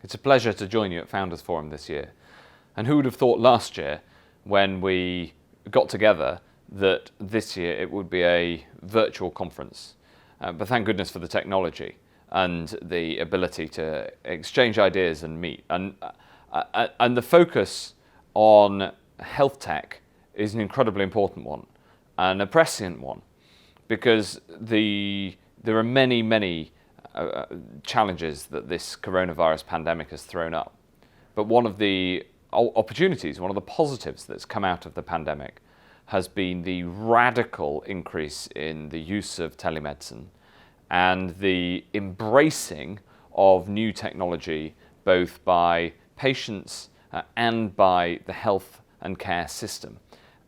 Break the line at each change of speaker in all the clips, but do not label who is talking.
It's a pleasure to join you at Founders Forum this year. And who would have thought last year, when we got together, that this year it would be a virtual conference. But thank goodness for the technology and the ability to exchange ideas and meet. And the focus on health tech is an incredibly important one and a prescient one, because there are many challenges that this coronavirus pandemic has thrown up. But one of the opportunities, one of the positives that's come out of the pandemic has been the radical increase in the use of telemedicine and the embracing of new technology, both by patients and by the health and care system,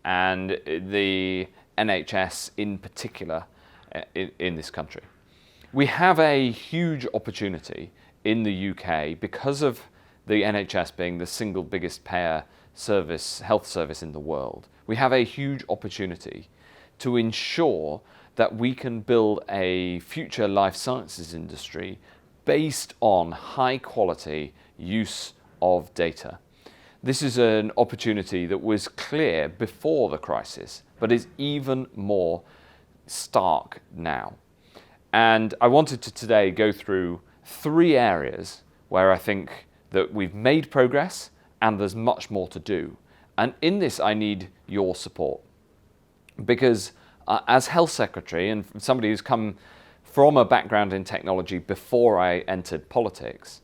and the NHS in particular in this country. We have a huge opportunity in the UK because of the NHS being the single biggest payer service, health service in the world. We have a huge opportunity to ensure that we can build a future life sciences industry based on high quality use of data. This is an opportunity that was clear before the crisis, but is even more stark now. And I wanted to today go through 3 areas where I think that we've made progress and there's much more to do. And in this, I need your support. Because as Health Secretary and somebody who's come from a background in technology before I entered politics,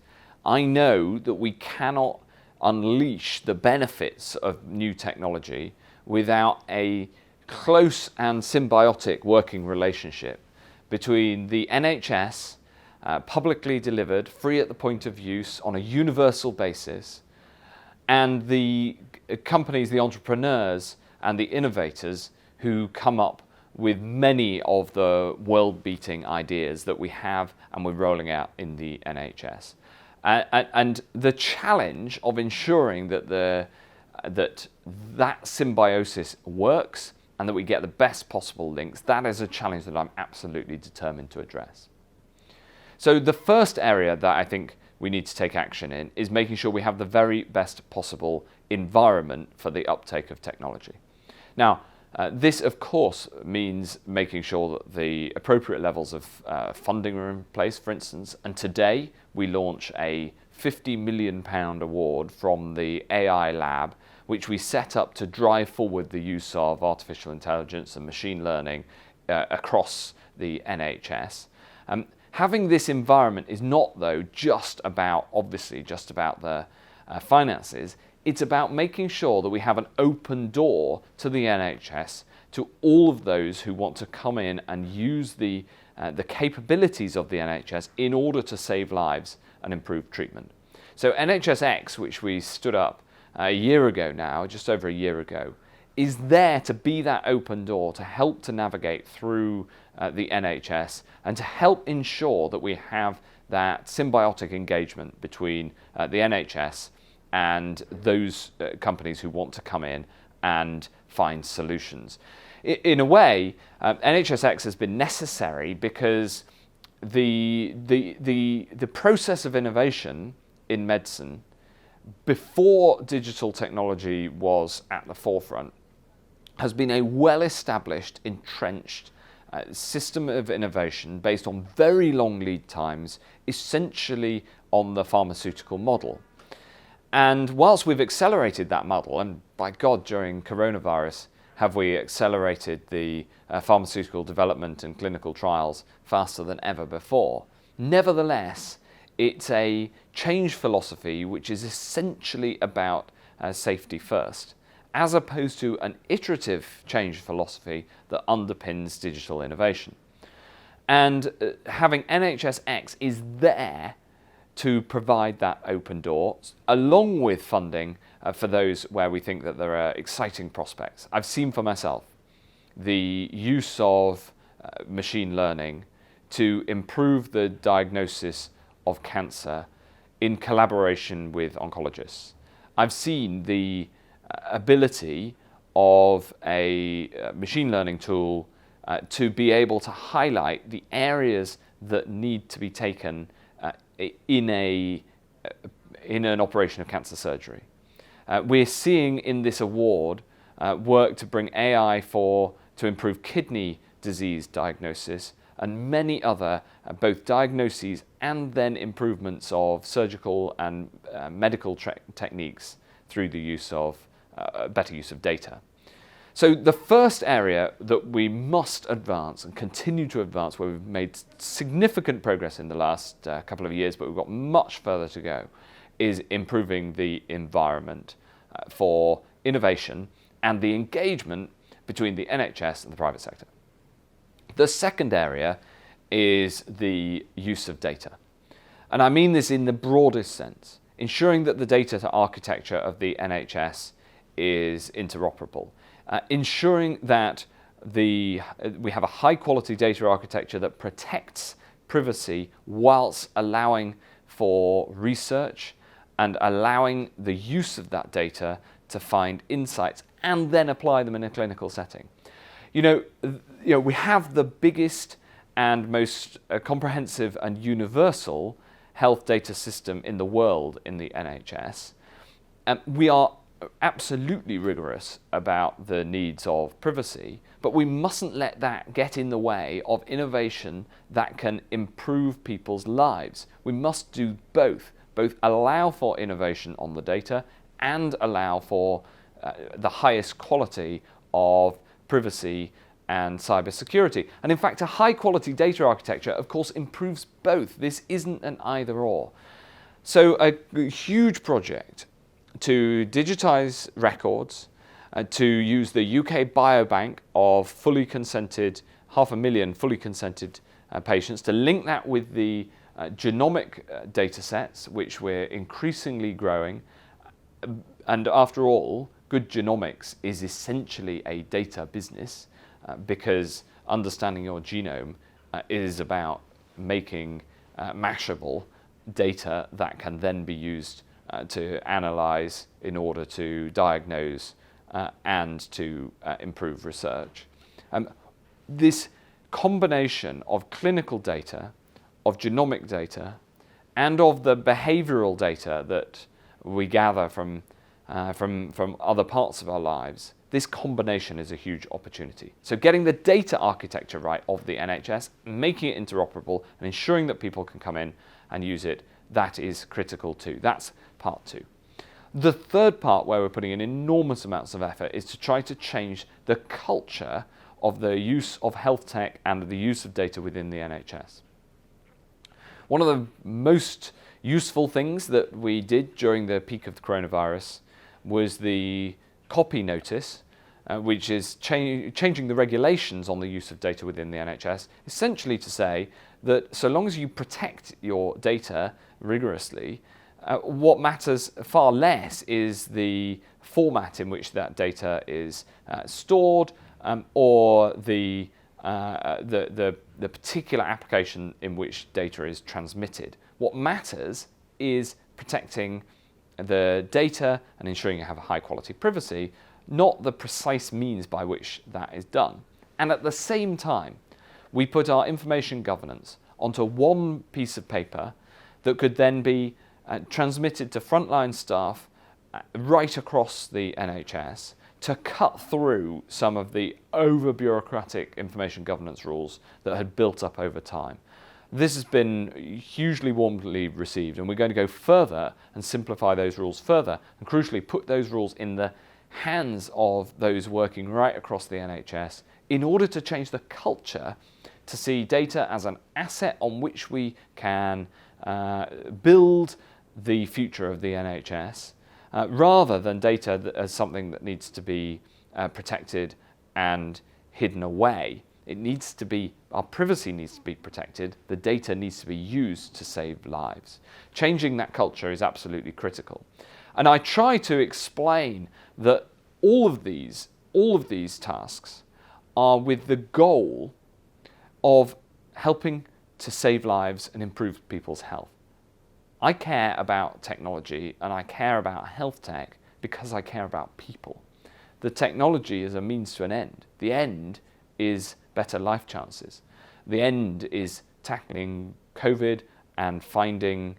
I know that we cannot unleash the benefits of new technology without a close and symbiotic working relationship between the NHS, publicly delivered, free at the point of use on a universal basis, and the companies, the entrepreneurs and the innovators who come up with many of the world-beating ideas that we have and we're rolling out in the NHS. And the challenge of ensuring that that symbiosis works and that we get the best possible links, that is a challenge that I'm absolutely determined to address. So the first area that I think we need to take action in is making sure we have the very best possible environment for the uptake of technology. Now, this of course means making sure that the appropriate levels of funding are in place, for instance, and today we launch a £50 million award from the AI Lab, which we set up to drive forward the use of artificial intelligence and machine learning across the NHS. Having this environment is not, though, just about the finances. It's about making sure that we have an open door to the NHS, to all of those who want to come in and use the capabilities of the NHS in order to save lives and improve treatment. So NHSX, which we stood up a year ago now, just over a year ago, is there to be that open door to help to navigate through the NHS and to help ensure that we have that symbiotic engagement between the NHS and those companies who want to come in and find solutions. In a way, NHSX has been necessary because the process of innovation in medicine before digital technology was at the forefront has been a well-established, entrenched system of innovation based on very long lead times, essentially on the pharmaceutical model. And whilst we've accelerated that model, and by God, during coronavirus, have we accelerated the pharmaceutical development and clinical trials faster than ever before, nevertheless, it's a change philosophy which is essentially about safety first, as opposed to an iterative change philosophy that underpins digital innovation. And having NHSX is there to provide that open door, along with funding for those where we think that there are exciting prospects. I've seen for myself the use of machine learning to improve the diagnosis of cancer in collaboration with oncologists. I've seen the ability of a machine learning tool to be able to highlight the areas that need to be taken in a in an operation of cancer surgery. We're seeing in this award work to bring AI to improve kidney disease diagnosis and many other both diagnoses and then improvements of surgical and medical techniques through the use of better use of data. So the first area that we must advance and continue to advance, where we've made significant progress in the last couple of years, but we've got much further to go, is improving the environment for innovation and the engagement between the NHS and the private sector. The second area is the use of data. And I mean this in the broadest sense, ensuring that the data architecture of the NHS is interoperable, ensuring that we have a high quality data architecture that protects privacy whilst allowing for research and allowing the use of that data to find insights and then apply them in a clinical setting. You know, we have the biggest and most comprehensive and universal health data system in the world in the NHS. We are absolutely rigorous about the needs of privacy, but we mustn't let that get in the way of innovation that can improve people's lives. We must do both allow for innovation on the data and allow for the highest quality of privacy and cybersecurity. And in fact, a high quality data architecture, of course, improves both. This isn't an either or. So a huge project to digitize records, to use the UK Biobank of fully consented, 500,000 fully consented patients, to link that with the genomic data sets, which we're increasingly growing. And after all, good genomics is essentially a data business because understanding your genome is about making mashable data that can then be used to analyze in order to diagnose and to improve research. This combination of clinical data, of genomic data, and of the behavioral data that we gather from other parts of our lives, this combination is a huge opportunity. So getting the data architecture right of the NHS, making it interoperable, and ensuring that people can come in and use it, that is critical too. That's part two. The third part, where we're putting in enormous amounts of effort, is to try to change the culture of the use of health tech and the use of data within the NHS. One of the most useful things that we did during the peak of the coronavirus was the copy notice, which is changing the regulations on the use of data within the NHS, essentially to say that so long as you protect your data rigorously, what matters far less is the format in which that data is stored or the particular application in which data is transmitted. What matters is protecting the data and ensuring you have a high quality privacy, not the precise means by which that is done. And at the same time, we put our information governance onto one piece of paper that could then be transmitted to frontline staff right across the NHS to cut through some of the over-bureaucratic information governance rules that had built up over time. This has been hugely warmly received, and we're going to go further and simplify those rules further, and crucially put those rules in the hands of those working right across the NHS in order to change the culture to see data as an asset on which we can build the future of the NHS, rather than data as something that needs to be protected and hidden away. It needs to be, our privacy needs to be protected, the data needs to be used to save lives. Changing that culture is absolutely critical. And I try to explain that all of these tasks are with the goal of helping to save lives and improve people's health. I care about technology and I care about health tech because I care about people. The technology is a means to an end. The end is better life chances. The end is tackling COVID and finding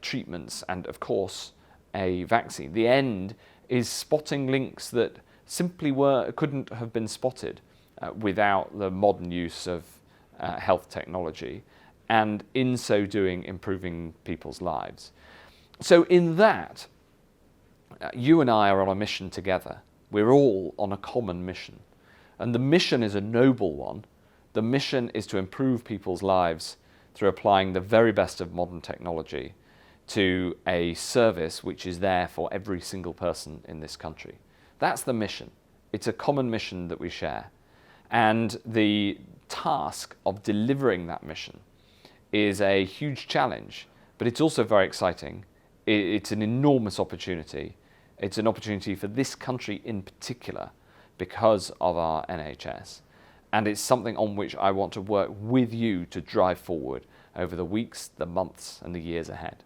treatments, and of course a vaccine. The end is spotting links that simply couldn't have been spotted without the modern use of health technology, and in so doing improving people's lives. So in that, you and I are on a mission together. We're all on a common mission. And the mission is a noble one. The mission is to improve people's lives through applying the very best of modern technology to a service which is there for every single person in this country. That's the mission. It's a common mission that we share. And the task of delivering that mission is a huge challenge, but it's also very exciting. It's an enormous opportunity. It's an opportunity for this country in particular because of our NHS. And it's something on which I want to work with you to drive forward over the weeks, the months, and the years ahead.